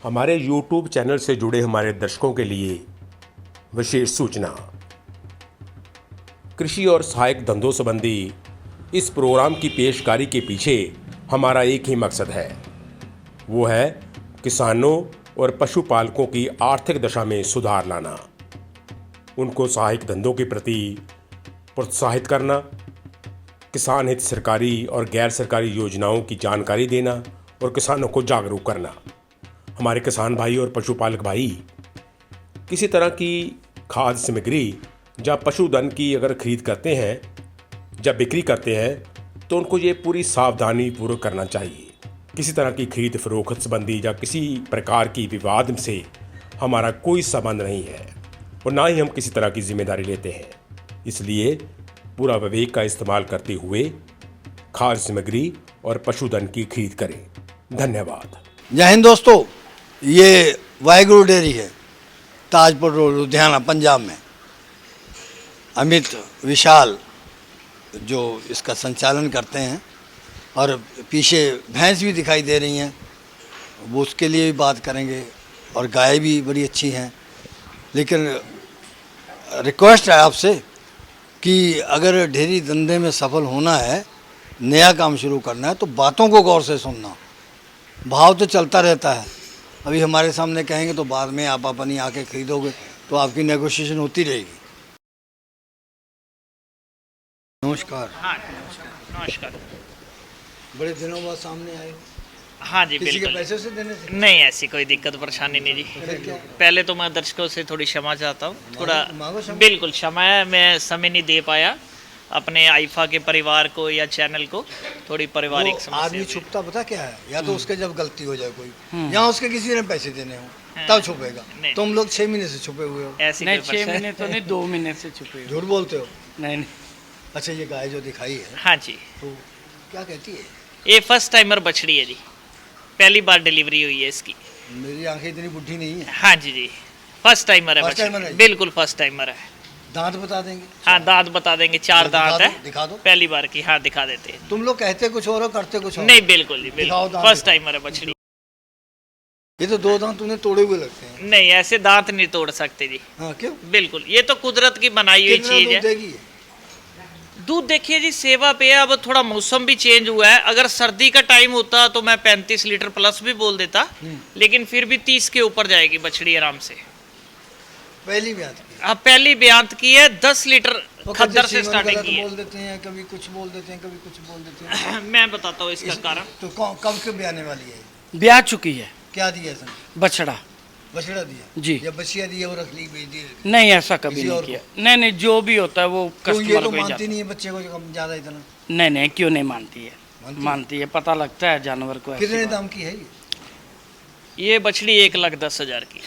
हमारे YouTube channel से जुड़े हमारे दर्शकों के लिए विशेष सूचना। कृषि और सहायक धंधों संबंधी इस प्रोग्राम की पेशकारी के पीछे हमारा एक ही मकसद है, वो है किसानों और पशुपालकों की आर्थिक दशा में सुधार लाना, उनको सहायक धंधों के प्रति प्रोत्साहित करना, किसान हित सरकारी और गैर सरकारी योजनाओं की जानकारी देना और किसानों को जागरूक करना। हमारे किसान भाई और पशुपालक भाई किसी तरह की खाद्य सामग्री या पशुधन की अगर खरीद करते हैं या बिक्री करते हैं तो उनको ये पूरी सावधानी पूर्वक करना चाहिए। किसी तरह की खरीद फरोख्त संबंधी या किसी प्रकार की विवाद से हमारा कोई संबंध नहीं है और ना ही हम किसी तरह की जिम्मेदारी लेते हैं। इसलिए पूरा विवेक का इस्तेमाल करते हुए खाद्य सामग्री और पशुधन की खरीद करें। धन्यवाद। जय हिंद दोस्तों, ये वाहिगुरु डेयरी है, ताजपुर रोड, लुधियाना, पंजाब में। अमित विशाल जो इसका संचालन करते हैं और पीछे भैंस भी दिखाई दे रही हैं, वो उसके लिए भी बात करेंगे और गाय भी बड़ी अच्छी हैं। लेकिन रिक्वेस्ट है आपसे कि अगर डेयरी धंधे में सफल होना है, नया काम शुरू करना है, तो बातों को गौर से सुनना। भाव तो चलता रहता है, अभी हमारे सामने कहेंगे तो बाद में आप अपनी आके खरीदोगे तो आपकी नेगोशिएशन होती रहेगी। नमस्कार। हाँ नमस्कार। नमस्कार। बड़े दिनों बाद सामने आए। हाँ जी किसी के बिल्कुल। पैसे से देने से? नहीं, ऐसी कोई दिक्कत परेशानी नहीं जी। पहले तो मैं दर्शकों से थोड़ी क्षमा चाहता हूँ, थोड़ा मांगो क्षमा। बिल्कुल क्षमा है, मैं समय नहीं दे पाया अपने आईफा के परिवार को या चैनल को, थोड़ी पारिवारिक वो समस्या आदमी हुई। छुपता पता क्या है, या तो उसके जब गलती हो जाए कोई, या उसके किसी ने पैसे देने हो तब छुपेगा। नहीं। तुम लोग 6 महीने से छुपे हुए हो। ऐसी नहीं, कोई 6 परेशानी महीने तो नहीं, 2 महीने से छुपे हो। झूठ बोलते हो। नहीं नहीं, अच्छा, ये गाय जो दिखाई है हाँ जी, तो क्या कहती है? ये फर्स्ट टाइमर बछड़ी है जी, पहली बार डिलीवरी हुई है इसकी। मेरी आंखें इतनी बुढ़ी नहीं है। हाँ जी जी, फर्स्ट टाइमर है First timer बछड़ी, है। बिल्कुल फर्स्ट टाइमर है। दांत बता देंगे? हाँ, दांत बता देंगे, 4 दांत है, दिखा दो। पहली बार की। हाँ, दिखा देते हैं। तुम लोग कहते कुछ और हो, करते कुछ और। नहीं, बिल्कुल जी, दिखाओ बिल्कुल दांत, फर्स्ट दिखाओ। टाइमर है बछड़ी। ये तो 2 दांत तूने तोड़े हुए लगते हैं। नहीं, ऐसे दांत नहीं तोड़ सकते जी। हाँ, क्यों? बिल्कुल, ये तो कुदरत की बनाई हुई कितना चीज दूध है। देगी ये? दूध देखिए जी, सेवा पे है। अब थोड़ा मौसम भी चेंज हुआ है, अगर सर्दी का टाइम होता तो मैं 35 लीटर प्लस भी बोल देता, लेकिन फिर भी 30 के ऊपर जाएगी बछड़ी आराम से। पहली बात की। अब पहली ब्यांत की है, 10 लीटर वो खद्दर कभी से सीमन स्टार्टिंग गलत की है। बोल देते हैं, कभी कुछ बोल देते हैं, कभी कुछ बोल देते हैं। मैं बताता हूँ इसका कारण। तो कब के ब्याने वाली है? ब्याह चुकी है क्या दिया इसने? बछड़ा। बछड़ा दिया जी। या बछिया दिया, वो रख ली, बेच दी? नहीं, ऐसा कभी किसी नहीं और किया। नहीं नहीं, जो भी होता है वो तो ये कस्टमर तो को ही मानती जाता नहीं है बच्चे को कम ज्यादा इतना। है। नहीं नहीं, क्यों नहीं मानती है? मानती है? मानती है, पता लगता है जानवर को। ऐसी कितने बात। दाम की है ये? ये बछड़ी 1,10,000 की।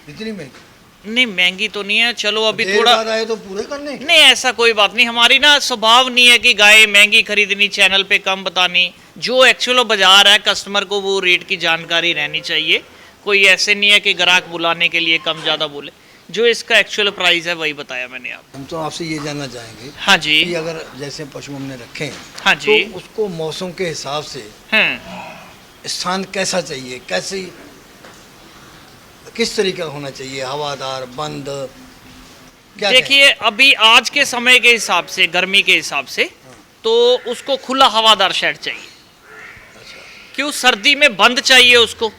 इतनी महंगी? नहीं, महंगी तो नहीं है, चलो अभी देर थोड़ा। बाद आए तो पूरे करने। नहीं, ऐसा कोई बात नहीं, हमारी ना स्वभाव नहीं है कि गाय महंगी खरीदनी, चैनल पे कम बतानी। जो एक्चुअल बाजार है, कस्टमर को वो रेट की जानकारी रहनी चाहिए। कोई ऐसे नहीं है कि ग्राहक बुलाने के लिए कम ज़्यादा बोले। जो इसका एक्चुअल प्राइस है वही बताया मैंने आपको। हम तो आपसे ये जानना चाहेंगे हाँ जी, कि अगर जैसे पशु हमने रखे हैं, हाँ जी, तो उसको मौसम के हिसाब से स्थान कैसा चाहिए, कैसे, किस तरीके का होना चाहिए? हवादार, बंद, क्या देखिए अभी आज के समय के हिसाब से, गर्मी के हिसाब से, तो उसको खुला हवादार शेड चाहिए। क्यों? सर्दी में बंद चाहिए उसको,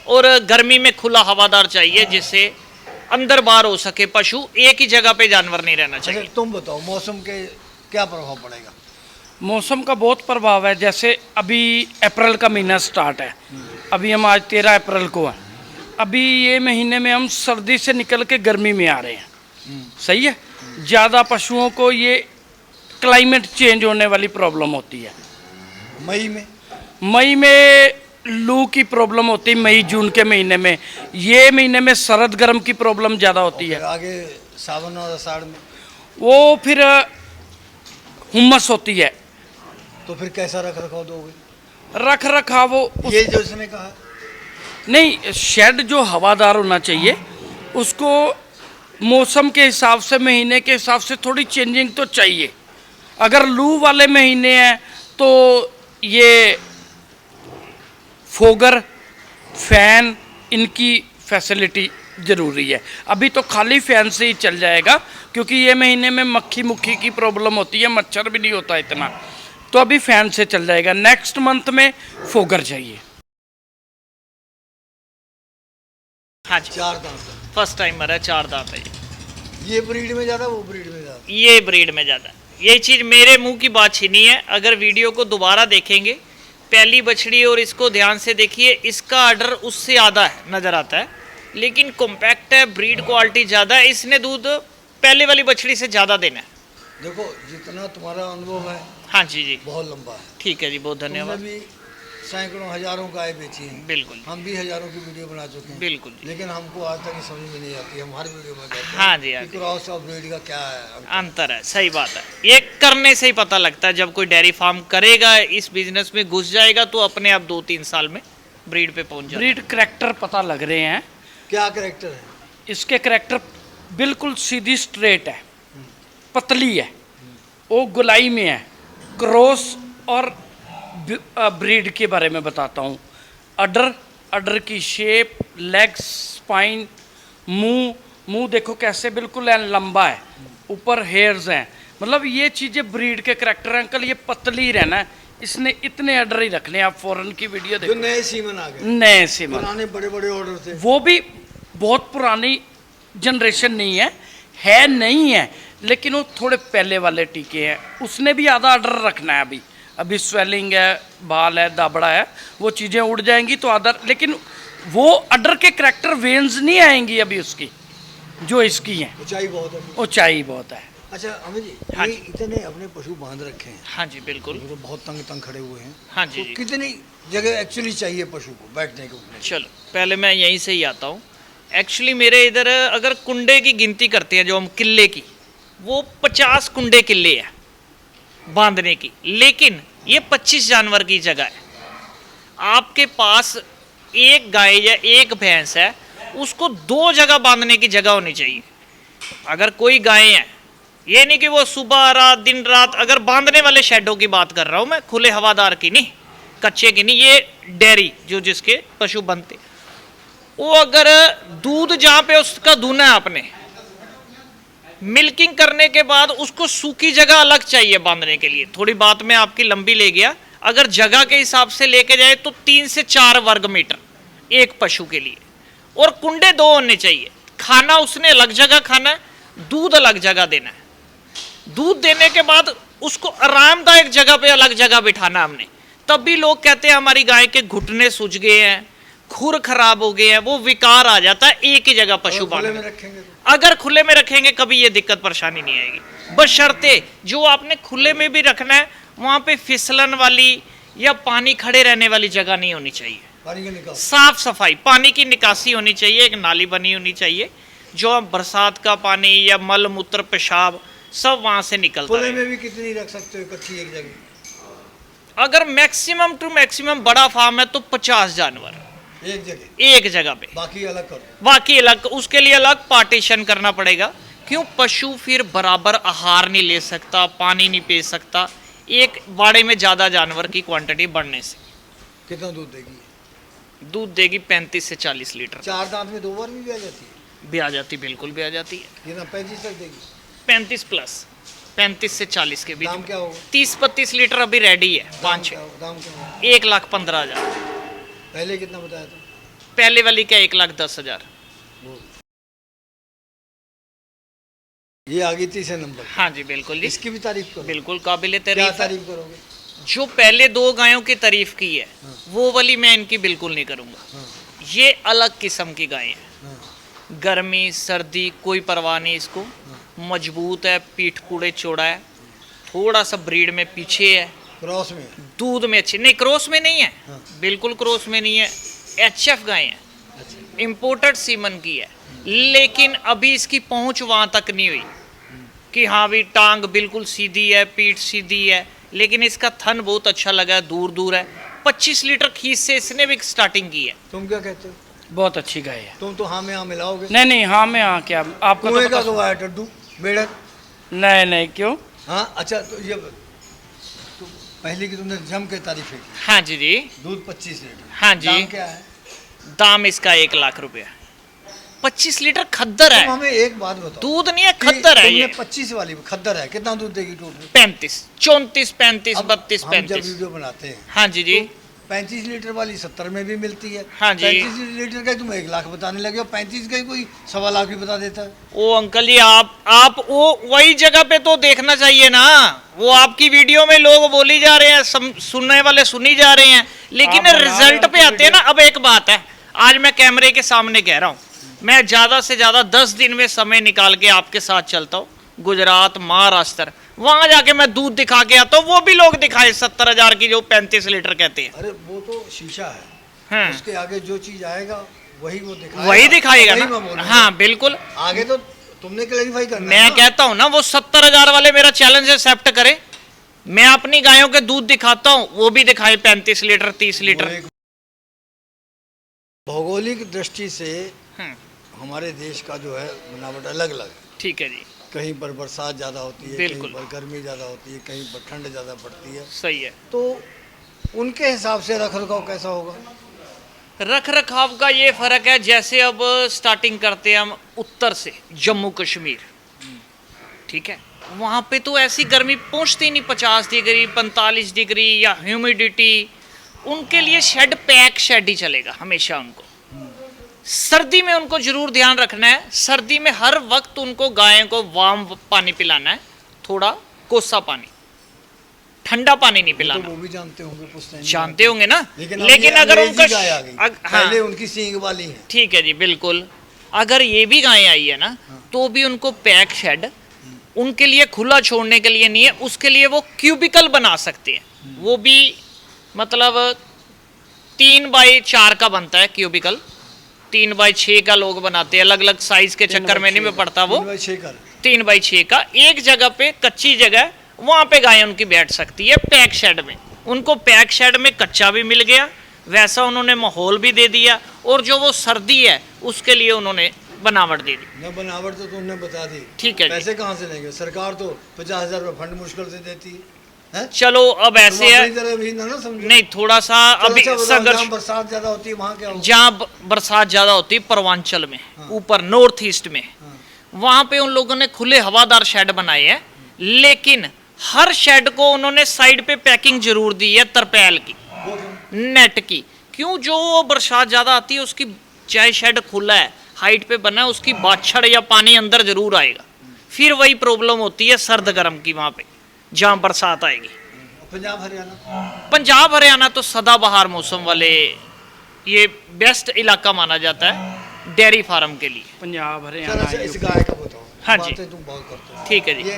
और गर्मी में खुला हवादार चाहिए, जिससे अंदर बाहर हो सके पशु, एक ही जगह पे जानवर नहीं रहना अच्छा, चाहिए। तुम बताओ मौसम के क्या प्रभाव पड़ेगा? मौसम का बहुत प्रभाव है। जैसे अभी अप्रैल का महीना स्टार्ट है, अभी हम आज 13 अप्रैल को है। अभी ये महीने में हम सर्दी से निकल के गर्मी में आ रहे हैं। सही है। ज़्यादा पशुओं को ये क्लाइमेट चेंज होने वाली प्रॉब्लम होती है। मई में लू की प्रॉब्लम होती है, मई जून के महीने में। ये महीने में सरद गर्म की प्रॉब्लम ज़्यादा होती फिर है। आगे सावन और आषाढ़ में वो फिर हुम्मस होती है। तो फिर कैसा रख रखाव दोगे? रख रखाव ये जो इसने कहा, नहीं, शेड जो हवादार होना चाहिए, उसको मौसम के हिसाब से, महीने के हिसाब से थोड़ी चेंजिंग तो चाहिए। अगर लू वाले महीने हैं तो ये फोगर, फैन इनकी फैसिलिटी ज़रूरी है। अभी तो खाली फैन से ही चल जाएगा, क्योंकि ये महीने में मक्खी मुक्खी की प्रॉब्लम होती है, मच्छर भी नहीं होता इतना, तो अभी फैन से चल जाएगा। नेक्स्ट मंथ में फोगर चाहिए। हाँ जी, 4 दांत फर्स्ट टाइमर है, 4 दांत है ये ब्रीड में ज़्यादा, वो ब्रीड में ज़्यादा। ये ब्रीड में ज़्यादा। ये चीज़ मेरे मुंह की बात छीनी है। अगर वीडियो को दोबारा देखेंगे, पहली बछड़ी और इसको ध्यान से देखिए, इसका आर्डर उससे ज़्यादा है नज़र आता है, लेकिन कॉम्पैक्ट है, ब्रीड क्वालिटी ज़्यादा है। इसने दूध पहले वाली बछड़ी से ज़्यादा देना है। देखो जितना तुम्हारा अनुभव है, हाँ जी जी, बहुत लंबा है। ठीक है जी, बहुत तुमने धन्यवाद। भी सैकड़ों हज़ारों गाय बेची हैं, बिल्कुल हम भी हज़ारों की वीडियो बना चुके हैं, बिल्कुल जी। लेकिन हमको आज तक ये समझ में नहीं आती। हम हर वीडियो में कहते हैं हाँ जी, हाँ कि जी, क्रॉस और ब्रीड का क्या है। अंतर है, सही बात है। ये करने से ही पता लगता है। जब कोई डेयरी फार्म करेगा, इस बिजनेस में घुस जाएगा, तो अपने आप 2-3 साल में ब्रीड पे पहुंच जाएगा। ब्रीड करैक्टर पता लग रहे हैं। क्या करेक्टर है? इसके करैक्टर बिल्कुल सीधी स्ट्रेट है, पतली है, वो गुलाई में है। क्रॉस और ब्रीड के बारे में बताता हूँ। अडर की शेप, लेग्स, स्पाइन, मुंह देखो कैसे बिल्कुल लंबा है, ऊपर हेयर्स हैं। मतलब ये चीज़ें ब्रीड के करैक्टर हैं। अंकल ये पतली रहना है, इसने इतने अडर ही रखने हैं। आप फॉरेन की वीडियो जो देखो, नए सीमन आ गए, नए सीमन, पुराने बड़े बड़े ऑर्डर थे, वो भी बहुत पुरानी जनरेशन नहीं है नहीं है, लेकिन वो थोड़े पहले वाले टीके हैं। उसने भी आधा आर्डर रखना है। अभी स्वेलिंग है, बाल है, दाबड़ा है, वो चीज़ें उड़ जाएंगी तो आधा, लेकिन वो अडर के करैक्टर वेन्स नहीं आएंगी अभी उसकी, जो इसकी हैं। ऊंचाई बहुत है। ऊंचाई बहुत है। अच्छा अमित जी, हाँ ये जी। इतने अपने पशु बांध रखे हैं, हाँ जी, बिल्कुल। ये तो बहुत तंग खड़े हुए हैं। हाँ जी तो जी। कितनी जगह एक्चुअली चाहिए पशु को बैठने को? चलो पहले मैं यहीं से ही आता हूँ। एक्चुअली मेरे इधर अगर कुंडे की गिनती करते हैं, जो हम किले की, वो 50 कुंडे किले है बांधने की, लेकिन ये 25 जानवर की जगह है। आपके पास एक गाय या एक भैंस है, उसको 2 जगह बांधने की जगह होनी चाहिए। अगर कोई गाय है, ये नहीं कि वो सुबह रात दिन रात, अगर बांधने वाले शेडों की बात कर रहा हूँ मैं, खुले हवादार की नहीं, कच्चे की नहीं, ये डेयरी जो जिसके पशु बनते, वो अगर दूध जहाँ पे उसका दूना है आपने, मिल्किंग करने के बाद उसको सूखी जगह अलग चाहिए बांधने के लिए। थोड़ी बात में आपकी लंबी ले गया। अगर जगह के हिसाब से लेके जाए तो 3 से 4 वर्ग मीटर एक पशु के लिए, और कुंडे 2 होने चाहिए। खाना उसने अलग जगह खाना है, दूध अलग जगह देना है। दूध देने के बाद उसको आरामदायक जगह पे अलग जगह बिठाना हमने। तब भी लोग कहते हैं हमारी गाय के घुटने सूज गए हैं, खुर खराब हो गए हैं, वो विकार आ जाता है एक ही जगह पशु खुले में बांधने। रखेंगे तो? अगर खुले में रखेंगे कभी ये दिक्कत परेशानी नहीं आएगी, बशर्ते जो आपने खुले में भी रखना है वहां पे फिसलन वाली या पानी खड़े रहने वाली जगह नहीं होनी चाहिए। पानी का निकाल। साफ सफाई, पानी की निकासी होनी चाहिए, एक नाली बनी होनी चाहिए, जो बरसात का पानी या मल मूत्र पेशाब सब वहां से निकलता खुले है। में भी कितनी रख सकते हो इकट्ठी एक जगह? अगर मैक्सिमम टू मैक्सिमम बड़ा फार्म है तो 50 जानवर एक जगह पे, बाकी अलग करो। बाकी अलग, उसके लिए अलग पार्टीशन करना पड़ेगा। क्यों? पशु फिर बराबर आहार नहीं ले सकता, पानी नहीं पी सकता, एक बाड़े में ज़्यादा जानवर की क्वांटिटी बढ़ने से। कितना दूध देगी? दूध देगी 35 से 40 लीटर। 4 दांत में 2 बार भी आ जाती है? भी आ जाती, बिल्कुल भी आ जाती है। ये ना 35 तक देगी? 35 प्लस, 35 से 40 के बीच। दाम क्या होगा? 30-32 लीटर अभी रेडी है। 5-6, दाम क्या होगा? 1,15,000। पहले कितना बताया था? पहले वाली क्या 1,10,000। ये आ गई तीसरे नंबर। हाँ जी बिल्कुल जी, इसकी भी तारीफ करो। बिल्कुल काबिल क्या तारीफ है। तारीफ करोगे? जो पहले 2 गायों की तारीफ की है, वो वाली मैं इनकी बिल्कुल नहीं करूँगा। ये अलग किस्म की गाय है, गर्मी सर्दी कोई परवाह नहीं इसको, मजबूत है, पीठ पूड़े चौड़ा है, थोड़ा सा ब्रीड में पीछे है, क्रॉस में? दूध में अच्छी नहीं, क्रॉस में नहीं है, बिल्कुल क्रॉस में नहीं है। HF गाय है, इम्पोर्टेड सीमन की है, लेकिन अभी इसकी पहुंच वहां तक नहीं हुई कि हाँ भी टांग बिल्कुल सीधी है, पीठ सीधी है, लेकिन इसका थन बहुत अच्छा लगा है, दूर दूर है। 25 लीटर खींच से इसने भी स्टार्टिंग की है। तुम क्या कहते हो? बहुत अच्छी गाय है। तुम तो हाँ में हाँ मिलाओगे। नहीं हाँ मैं हाँ क्या आपको कुएं तो का पता- तो आया टड्डू बेड़क। नहीं क्यों? हाँ अच्छा, तो ये पहले की तुमने जम के तारीफ की, हाँ जी जी, दूध 25 लीटर। हाँ जी। दाम क्या है? दाम इसका 1 लाख रुपया। 25 लीटर खद्दर तुम है, हमें एक बात बताओ, दूध नहीं है, कि खद्दर है तुमने ये। 25 वाली खद्दर है, कितना दूध देगी टोटल? 35, 34, 35, अब 32, हम जब 35। वीडियो बनाते हैं हाँ जी जी। तो 35 लीटर वाली 70 में भी मिलती है। हाँ जी। 35 लीटर का तुम 1 लाख बताने लगे हो, 35 का ही कोई 1.25 लाख भी बता देता है। ओ अंकल जी, आप वो वही जगह पे तो देखना चाहिए ना। वो आपकी वीडियो में लोग बोली जा रहे हैं, सुनने वाले सुनी जा रहे हैं, लेकिन आप बना रहे रिजल्ट हो पे आते हैं ना। अब एक बात है, आज मैं कैमरे के सामने कह रहा हूँ, मैं ज्यादा से ज्यादा 10 दिन में समय निकाल के आपके साथ चलता हूँ गुजरात, महाराष्ट्र, वहां जाके मैं दूध दिखा के आता हूँ। वो भी लोग दिखाए 70,000 की जो 35 लीटर कहते हैं। अरे वो तो शीशा है, हाँ। उसके आगे जो चीज आएगा वही वो दिखाएगा, वही दिखाएगा वही ना। मैं बोलूंगा। हाँ बिल्कुल। आगे तो तुमने क्लैरिफाई करना है मैं ना। कहता हूं ना, वो 70,000 वाले मेरा चैलेंज एक्सेप्ट करे, मैं अपनी गायों के दूध दिखाता हूं, वो भी दिखाए 35 लीटर, 30 वो लीटर। एक भौगोलिक दृष्टि से हम्म, हमारे देश का जो है बनावट अलग अलग है। ठीक है जी, कहीं पर बरसात ज़्यादा होती है, कहीं बिल्कुल। पर गर्मी ज़्यादा होती है, कहीं पर ठंड ज़्यादा पड़ती है, सही है। तो उनके हिसाब से रख रखाव कैसा होगा? रख रखाव का ये फर्क है, जैसे अब स्टार्टिंग करते हैं हम उत्तर से, जम्मू कश्मीर, ठीक है, वहां पे तो ऐसी गर्मी पहुंचती नहीं, 50 डिग्री, 45 डिग्री या ह्यूमिडिटी। उनके लिए शेड, पैक शेड ही चलेगा हमेशा उनको। सर्दी में उनको जरूर ध्यान रखना है, सर्दी में हर वक्त उनको गायों को वार्म पानी पिलाना है, थोड़ा कोसा पानी, ठंडा पानी नहीं तो पिलाना। वो भी जानते होंगे, पूछते हैं, जानते होंगे ना, लेकिन लेकिन अगर उनका गाय आ गई, हाँ, पहले उनकी सींग वाली है। ठीक है जी बिल्कुल। अगर ये भी गायें आई है ना, तो भी उनको पैक शेड उनके लिए खुला छोड़ने के लिए नहीं है, उसके लिए वो क्यूबिकल बना सकते हैं। वो भी मतलब 3x4 का बनता है क्यूबिकल, 3x6 का लोग बनाते हैं, अलग अलग साइज के चक्कर में नहीं पड़ता वो। 3x6 का एक जगह पे कच्ची जगह, वहां पे गाय उनकी बैठ सकती है पैक शेड में। उनको पैक शेड में कच्चा भी मिल गया, वैसा उन्होंने माहौल भी दे दिया, और जो वो सर्दी है उसके लिए उन्होंने बनावट दे दी। न बनावट तो तुमने बता दी, ठीक है जी। पैसे कहाँ से लेंगे? सरकार तो 50,000 रुपये फंड मुश्किल से देती है। चलो अब ऐसे है, भी ना समझो। नहीं थोड़ा सा अभी संघर्ष, जहाँ बरसात ज्यादा होती है वहाँ क्या होगा? जहाँ बरसात ज्यादा होती है पूर्वांचल में, ऊपर नॉर्थ ईस्ट में, वहां पे उन लोगों ने खुले हवादार शेड बनाए हैं, लेकिन हर शेड को उन्होंने साइड पे पैकिंग जरूर दी है तरपेल की, वो क्यों? नेट की। क्यों? जो बरसात ज्यादा आती है उसकी, चाहे शेड खुला है, हाइट पे बना है, उसकी बाछड़ या पानी अंदर जरूर आएगा, फिर वही प्रॉब्लम होती है सर्द गर्म की वहां पे जहां बरसात आएगी। पंजाब हरियाणा, पंजाब हरियाणा तो सदाबहार मौसम वाले, ये बेस्ट इलाका माना जाता है डेयरी फार्म के लिए। पंजाब चलो हरियाणा अच्छा, इस गाय का बताओ। हाँ जी। बातें तुम बहुत करते हो। ठीक है जी। ये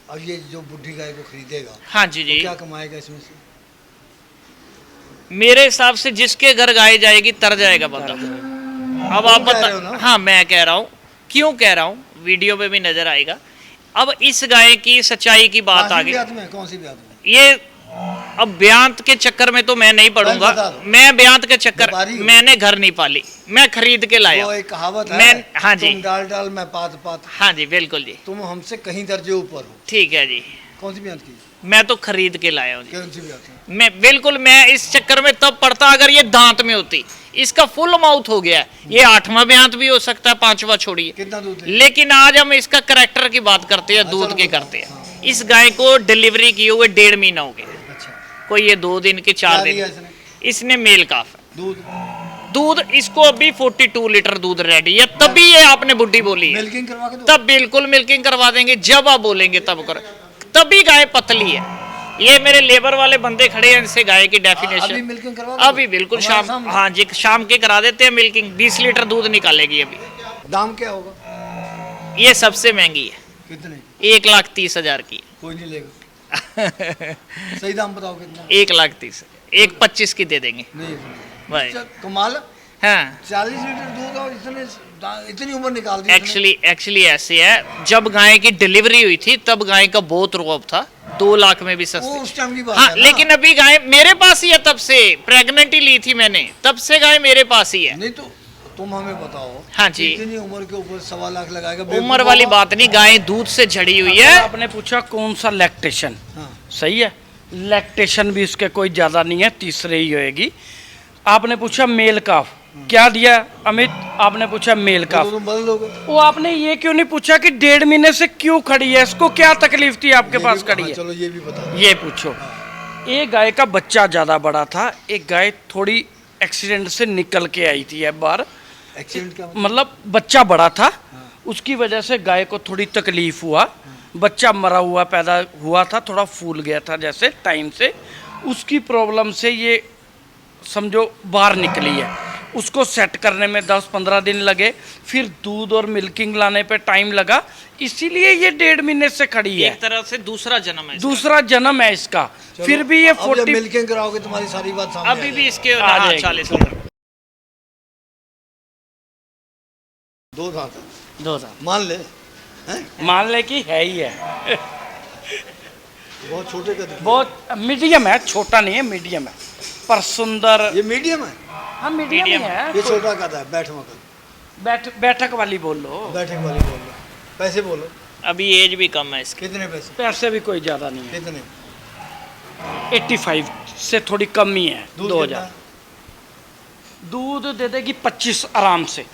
अब ये जो बुढ़ी गाय को खरीदेगा, हाँ जी तो जी, क्या कमाएगा इसमें से? मेरे हिसाब से जिसके घर गाय जाएगी तर जाएगा बंदा। अब आप तुम कह रहे हो ना? बता, हाँ मैं कह रहा हूँ, क्यों कह रहा हूँ, वीडियो में भी नजर आएगा। अब इस गाय की सच्चाई की बात आ गई। कौन सी ब्यात में? ये अब ब्यांत के चक्कर में तो मैं नहीं पढ़ूंगा, बता दो। मैं ब्यांत के चक्कर, व्यापारी हो। मैंने घर नहीं पाली, मैं खरीद के लाया। वो एक कहावत है, मैं, हाँ जी, तुम डाल डाल मैं पात पात, हाँ जी बिल्कुल जी, तुम हमसे कहीं दर्जे ऊपर हो। ठीक है जी। कौन सी ब्यात की? मैं तो खरीद के लाया हूँ जी। कौन सी ब्यात है? मैं बिल्कुल, मैं इस चक्कर में तब पड़ता अगर ये दांत में होती। इसका फुल माउथ हो गया है, ये 8वां ब्यांत भी हो सकता है, 5वां छोड़िए। कितना दूध है? लेकिन आज हम इसका करैक्टर की बात करते हैं, दूध चलो की बताओ। करते हैं। इस गाय को डिलीवरी किए हुए 1.5 महीना हो गया, अच्छा, कोई ये 2 दिन के 4 क्या दिन। दिया इसने? इसने मेल काफ है दूध दूध, इसको अभी 42 लीटर दूध रेडी है। तभी ये आपने बुड्ढी बोली है, मिल्किंग करवा के दो। तब बिल्कुल मिल्किंग करवा देंगे, जब आप बोलेंगे तब करो, तभी गाय पतली है। ये मेरे लेबर वाले बंदे खड़े हैं, इनसे गाय की अभी डेफिनेशन मिल्किंग करवा दो? अभी बिल्कुल हमारे शाम, सामने? हाँ जी शाम के करा देते हैं मिल्किंग। 20 लीटर दूध निकालेगी अभी। दाम क्या होगा? ये सबसे महंगी है, कितने? 1,30,000 की। कोई नहीं लेगा। सही दाम बताओ कितना? 1,30,000, 1,25,000 की दे देंगे नहीं भाई। अच्छा, कमाल है। हाँ 40 लीटर दूध और इतनी उम्र निकाल दी इसने। एक्चुअली ऐसे है, जब गाय की डिलीवरी हुई थी तब गाय का बहुत रोब था, 2 लाख में भी वो सस्ती। उस टाइम की बात हाँ है ना। लेकिन अभी गाय मेरे पास ही है, तब से प्रेग्नेंट ही ली थी मैंने, तब से गाय मेरे पास ही है। नहीं तो तुम हमें बताओ। हाँ जी। इतनी उम्र के ऊपर 1.25 लाख लगाएगा? उम्र वाली बात नहीं, गाय दूध से झड़ी हुई है। आपने पूछा कौन सा लैक्टेशन, हाँ। सही है, लैक्टेशन भी इसके कोई ज़्यादा नहीं है, तीसरे ही होएगी। आपने पूछा मेल काफ क्या दिया अमित, आपने पूछा मेल काफ। तो तुम बदल दोगे। वो आपने ये क्यों नहीं पूछा कि 1.5 महीने से क्यों खड़ी है, इसको क्या तकलीफ थी आपके पास खड़ी है, चलो ये भी बताओ। ये पूछो। एक गाय का बच्चा ज़्यादा बड़ा था, एक गाय थोड़ी एक्सीडेंट से निकल के आई थी एक बार, एक्सीडेंट का मतलब बच्चा बड़ा था, उसकी वजह से गाय को थोड़ी तकलीफ हुआ, बच्चा मरा हुआ पैदा हुआ था, थोड़ा फूल गया था जैसे टाइम से, उसकी प्रॉब्लम से ये समझो बाहर निकली है। उसको सेट करने में 10-15 दिन लगे, फिर दूध और मिल्किंग लाने पे टाइम लगा, इसीलिए ये 1.5 महीने से खड़ी है। एक तरह से दूसरा जन्म है इसका। दूसरा जन्म है इसका। फिर भी ये 40 मिल्किंग कराओगे तुम्हारी सारी बात सामने अभी भी इसके आ जाएगी। 40 लीटर। दो दांत है। दो था, मान ले हैं? मान ले कि है ही है। बहुत छोटे का दिखे। बहुत मीडियम है, छोटा नहीं है, मीडियम है पर सुंदर। ये मीडियम है। हाँ मीडियम ही है। ये छोटा का था बैठ मकर बैठक वाली बोल लो, बैठक वाली बोल लो। पैसे बोलो अभी एज भी कम है इसकी। कितने पैसे? पैसे भी कोई ज़्यादा नहीं है, कितने? 85 से थोड़ी कम ही है। दूध 2000 कितना? दूध दे देगी 25 आराम से,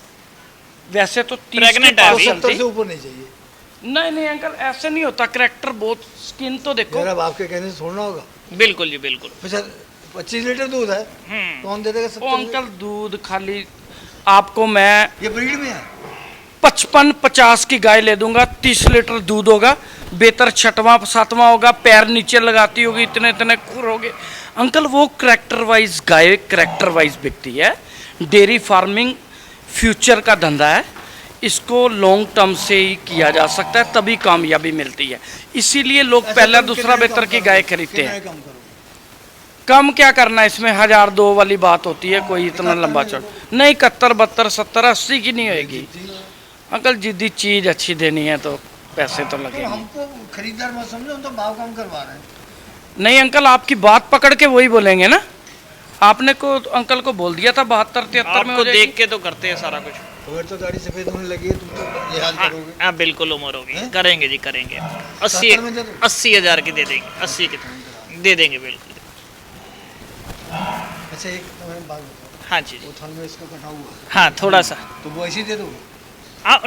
वैसे तो 30 Pregnant के है पास अभी? सत्तर चलती। से ऊपर नहीं चाहिए। नहीं नहीं अंकल ऐसे नहीं होता, करेक्टर बहुत, स्किन तो देखो। यार अब आपके कहने से छोड़ना होगा। बिल्कुल जी बिल्कुल। 25 लीटर दूध है, कौन दे देगा? ओ 70 अंकल दूध खाली आपको मैं ये ब्रीड में है। 55-50 की गाय ले दूंगा, 30 लीटर दूध होगा, बेहतर 6वां-7वां होगा, पैर नीचे लगाती होगी, इतने इतने खुर होगे अंकल। वो करेक्टर वाइज गाय करेक्टर वाइज बिकती है। डेयरी फार्मिंग फ्यूचर का धंधा है, इसको लॉन्ग टर्म से ही किया जा सकता है, तभी कामयाबी मिलती है। इसीलिए लोग पहला दूसरा बेहतर की गाय खरीदते हैं। कम करो। कम क्या करना है इसमें, 1000-2 वाली बात होती है, कोई इतना लंबा चौड़ नहीं। 71, 72, 70, 80 की नहीं होएगी अंकल। जिद्दी चीज अच्छी देनी है तो पैसे तो तो लगेंगे। हमको खरीदार मत समझो, हम तो भाव कम करवा रहे हैं। नहीं अंकल आपकी बात पकड़ के वही बोलेंगे ना, आपने को अंकल को बोल दिया था 72-73 में हो आपको जाएगी। देख के तो करते हैं सारा कुछ। तो फिर तो गाड़ी सफेद होने लगी है, तुम तो लिहाज करोगे। हाँ बिल्कुल उम्र होगी, हैं? करेंगे जी करेंगे। 70 में दे दो। 80,000 की दे देंगे, 80 की दे देंगे बिल्कुल। अच्छा एक तो मैं बात बताओ, हाँ जी वो थन में इसका कटा हुआ है, हाँ थोड़ा सा। तो वो ऐसे ही दे दोगे?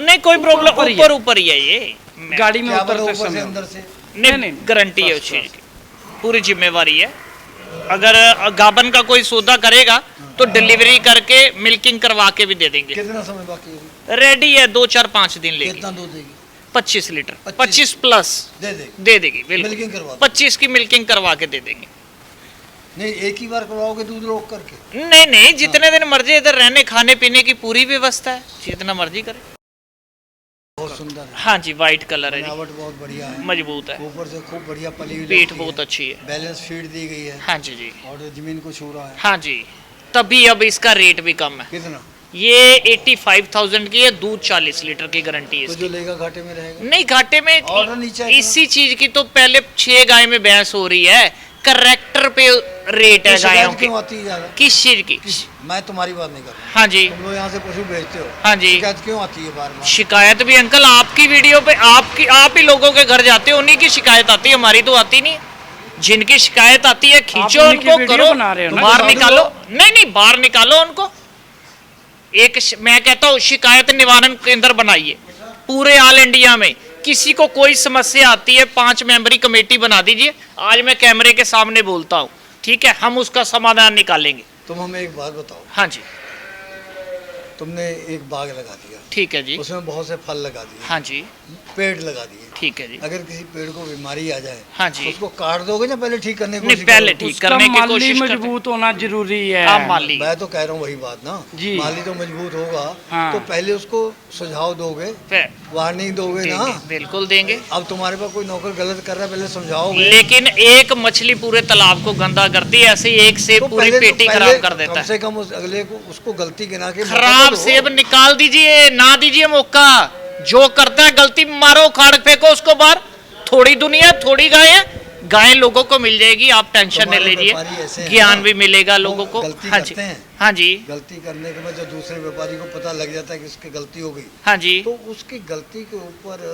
नहीं कोई प्रॉब्लम, ऊपर ही है। ऊपर ऊपर ही है ये। गाड़ी में क्या पता उतरते ऊपर से समय अंदर से? नहीं गारंटी है उस चीज की, पूरी जिम्मेवारी है। अगर गाबन का कोई सौदा करेगा तो डिलीवरी करके मिल्किंग करवा के भी दे देंगे। कितना समय बाकी है? रेडी है, 4-5 दिन लेगी। कितना दूध देगी? 25 लीटर, 25 25 प्लस दे देगी। दे देगी बिल्कुल। मिल्किंग करवा दो। 25 की मिल्किंग करवा के दे देंगे। नहीं एक ही बार करवाओगे दूध रोक करके? नहीं नहीं जितने दिन मर्जी, इधर रहने खाने पीने की पूरी व्यवस्था है, जितना मर्जी करे। बहुत सुंदर है, हाँ जी वाइट कलर है जी, बनावट बहुत बढ़िया है, मजबूत है, ऊपर से खूब बढ़िया पली हुई पीठ लगती बहुत है, अच्छी है। बैलेंस फीड दी गई है हाँ जी जी और जमीन को छू रहा है। हाँ जी, तभी अब इसका रेट भी कम है। कितना? ये 85,000 की है, दूध 40 लीटर की गारंटी है तो इसकी। जो लेगा घाटे में रहेगा? नहीं घाटे में और नीचे है इसी चीज की तो पहले 6 गाय में बहस हो रही है, करेक्टर पे रेट है तो गायों शिकायत की। क्यों आती है ज्यादा? किस चीज की? मैं तुम्हारी बात नहीं कर रहा, हाँ जी तुम लोग यहाँ से पशु बेचते हो, हाँ जी। शिकायत क्यों आती है बार बार? शिकायत भी अंकल आपकी वीडियो पे, आप ही लोगों के घर जाते हो, उन्हीं की शिकायत आती है, हमारी तो आती नहीं है। जिनकी शिकायत आती है खींचो उन्हीं की उनको, वीडियो करो बना रहे हो ना? बाहर बना निकालो। दो। नहीं बाहर निकालो उनको। मैं कहता हूँ शिकायत निवारण केंद्र बनाइए पूरे ऑल इंडिया में। किसी को कोई समस्या आती है 5 मेंबरी कमेटी बना दीजिए। आज मैं कैमरे के सामने बोलता हूँ, ठीक है, हम उसका समाधान निकालेंगे। तुम हमें एक बात बताओ, हाँ जी तुमने एक बाग लगा दिया, ठीक है जी, उसमें बहुत से फल लगा दिए, हाँ जी पेड़ लगा दिए, ठीक है जी, अगर किसी पेड़ को बीमारी आ जाए हाँ जी। तो उसको काट दोगे या पहले ठीक करने की नहीं कोशिश पहले करोगे? ठीक उसका करने की माली कोशिश करते। मजबूत होना जरूरी है। आप माली मैं तो कह रहा हूँ वही बात ना, जी। माली तो मजबूत होगा हाँ। तो पहले उसको सुझाव दोगे, फिर वार्निंग दोगे ना। देंगे, बिल्कुल देंगे। अब तुम्हारे पास कोई नौकर गलत कर रहा है पहले समझाओगे। लेकिन एक मछली पूरे तालाब को गंदा करती है, ऐसे ही एक सेब तो पूरी पहले पेटी पहले खराब कर देता कम है। से कम उस अगले को उसको गलती गिना के मौका खराब तो दो। सेब निकाल दीजिए, ना दीजिए मौका। जो करता है गलती मारो, उखाड़ फेंको उसको बाहर। थोड़ी दुनिया थोड़ी गाय लोगों को मिल जाएगी, आप टेंशन नहीं तुम्हारे व्यापारी ऐसे लीजिए, हैं ज्ञान ना, भी मिलेगा वो लोगों को। गलती हाँ जी करते हैं। हाँ जी गलती करने के बाद जब दूसरे व्यापारी को पता लग जाता है कि उसकी गलती हो गई हाँ जी तो उसकी गलती के ऊपर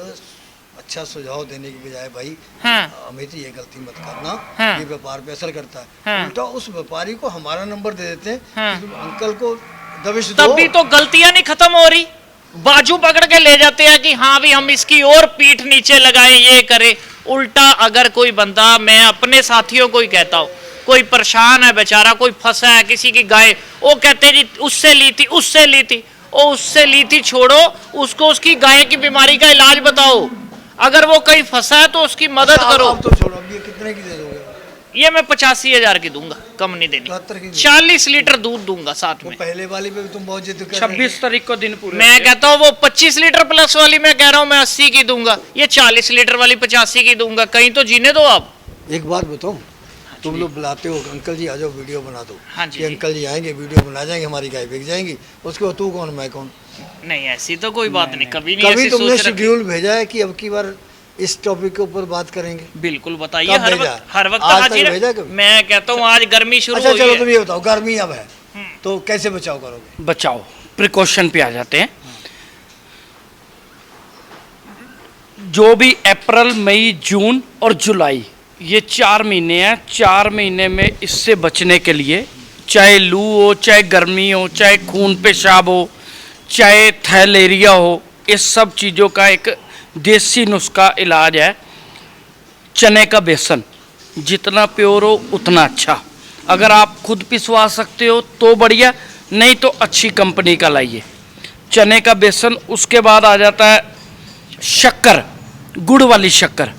अच्छा सुझाव देने की बजाय भाई हाँ अमित ये गलती मत करना, हाँ। ये व्यापार पे असर करता है। हाँ। उल्टा उस व्यापारी को हमारा नंबर दे देते हैं हाँ। कि तुम अंकल को दबिश दो। तब भी तो गलतियां नहीं खत्म हो रही, बाजू पकड़ के ले जाते हैं कि हाँ भी हम इसकी और पीठ नीचे लगाएं, ये करें। उल्टा अगर कोई बंदा, मैं अपने साथियों को ही कहता हूँ, कोई परेशान है बेचारा, कोई फंसा है, किसी की गाय, वो कहते जी उससे ली थी, उससे ली थी, ओ उससे ली थी छोड़ो, उसको उसकी गाय की बीमारी का इलाज बताओ। अगर वो कहीं फंसा है तो उसकी मदद करो। अब तो छोड़ो, अब ये कितने की दे दोगे? ये मैं 85,000 की दूंगा, कम नहीं देनी। 72 की 40 लीटर दूध दूंगा साथ वो में। पहले वाली पे भी तुम बहुत जिद कर रहे 26 तारीख को दिन पूरे मैं होते हैं। कहता हूँ वो 25 लीटर प्लस वाली मैं कह रहा हूँ मैं 80 की दूंगा, ये 40 लीटर वाली 85 की दूंगा। कहीं तो जीने दो आप। थे। एक बात बताओ, तुम लोग बुलाते हो अंकल जी आ जाओ वीडियो बना दो, हाँ जी, कि जी। अंकल जी आएंगे वीडियो बना जाएंगे, हमारी गाय बिक जाएंगी। उसके बाद तू कौन मैं कौन? नहीं ऐसी तो कोई बात नहीं, कभी नहीं कभी ऐसी तुमने सोच रखी। शेड्यूल भेजा है कि अब की बार इस टॉपिक के ऊपर बात करेंगे? बिल्कुल बताइए, कब हर भेजा? वक्त, हर वक्त आज तक हाजिर भेजा है। कभी? मैं कहता हूँ आज गर्मी शुरू अच्छा हुई चलो है। तुम ये बताओ, गर्मी अब है तो कैसे बचाव करोगे? बचाओ प्रिकॉशन पे आ जाते हैं। जो भी अप्रैल, मई, जून और जुलाई, ये 4 महीने हैं। 4 महीने में इससे बचने के लिए, चाहे लू हो, चाहे गर्मी हो, चाहे खून पेशाब हो, चाहे थैलेरिया हो, इस सब चीज़ों का एक देसी नुस्खा इलाज है चने का बेसन। जितना प्योर हो उतना अच्छा। अगर आप खुद पिसवा सकते हो तो बढ़िया, नहीं तो अच्छी कंपनी का लाइए चने का बेसन। उसके बाद आ जाता है शक्कर, गुड़ वाली शक्कर।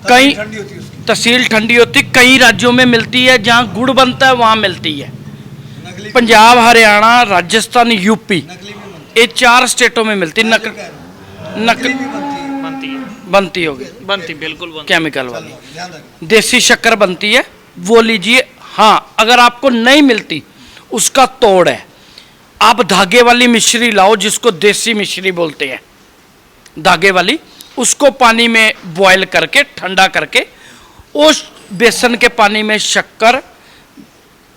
कई ठंडी होती है उसकी, तहसील ठंडी होती, कई राज्यों में मिलती है, जहाँ गुड़ बनता है वहाँ मिलती है। नकली पंजाब, हरियाणा, राजस्थान, यूपी, नकली भी बनती ये 4 स्टेटों में मिलती है। है। नकली नकली भी बनती है। बनती है, बनती होगी, बनती बिल्कुल बनती। केमिकल वाली। चलो, ध्यान रखना। देसी शक्कर बनती है, वो लीजिए। हाँ, अगर आपको नहीं मिलती, उसका तोड़ है, आप धागे वाली मिश्री लाओ, जिसको देसी मिश्री बोलते हैं, धागे वाली। उसको पानी में बॉयल करके, ठंडा करके, उस बेसन के पानी में शक्कर,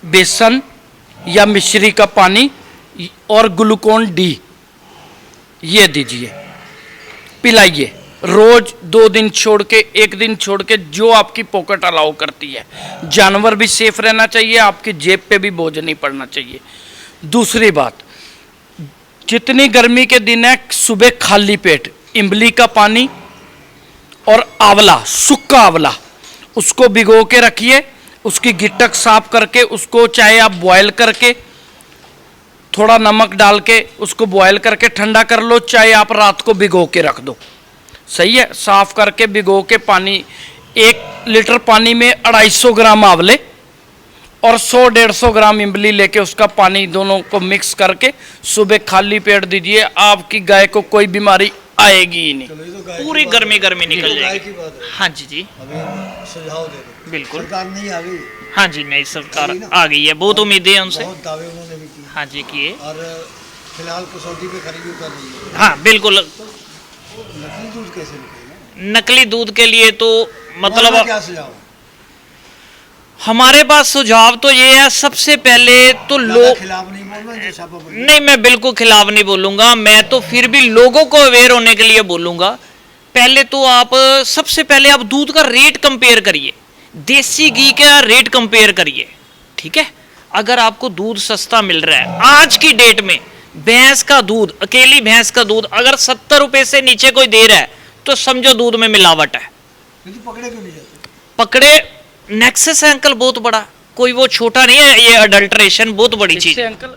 बेसन या मिश्री का पानी और ग्लूकोन डी ये दीजिए, पिलाइए। रोज 2 दिन छोड़ के, 1 दिन छोड़ के, जो आपकी पॉकेट अलाउ करती है। जानवर भी सेफ रहना चाहिए, आपकी जेब पे भी बोझ नहीं पड़ना चाहिए। दूसरी बात, जितनी गर्मी के दिन है, सुबह खाली पेट इमली का पानी और आंवला, सूखा आंवला, उसको भिगो के रखिए। उसकी गिटक साफ करके, उसको चाहे आप बॉयल करके, थोड़ा नमक डाल के उसको बॉयल करके ठंडा कर लो, चाहे आप रात को भिगो के रख दो। सही है। साफ करके भिगो के पानी, 1 लीटर पानी में 250 ग्राम आंवले और 100-150 ग्राम इमली लेके उसका पानी दोनों को मिक्स करके सुबह खाली पेट दीजिए। आपकी गाय को कोई बीमारी आएगी ही नहीं। चलो, ये तो गाय की पूरी बात है। गर्मी गर्मी ये निकल तो गाय जाएगी। की बात है। हाँ जी जी, अभी सुझाव दे दो। बिल्कुल। सरकार नहीं आ गई, हाँ जी, नई सरकार आ गई है, बहुत उम्मीदें हैं उनसे। बहुत दावे उन्होंने भी किए हाँ जी किए। और फिलहाल कसौटी पे खरीदी कर रही है। हाँ बिल्कुल। नकली दूध कैसे निकलेगा? नकली दूध के लिए तो तुम्हारा मतलब क्या सुझाव है? हमारे पास सुझाव तो ये है, सबसे पहले तो ज्यादा लोग, खिलाफ नहीं बोलना जो छापा पड़ी। नहीं मैं बिल्कुल खिलाफ नहीं बोलूंगा, मैं तो फिर भी लोगों को अवेयर होने के लिए बोलूंगा। पहले तो आप, सबसे पहले आप दूध का रेट कंपेयर करिए, देसी घी का रेट कंपेयर करिए, ठीक है। अगर आपको दूध सस्ता मिल रहा है आज की डेट में, भैंस का दूध, अकेली भैंस का दूध अगर 70 रुपए से नीचे कोई दे रहा है तो समझो दूध में मिलावट है। नहीं तो पकड़े क्यों नहीं जाते? पकड़े, नेक्सस है अंकल बहुत बड़ा, कोई वो छोटा नहीं है, ये अडल्ट्रेशन बहुत बड़ी चीज इससे है। अंकल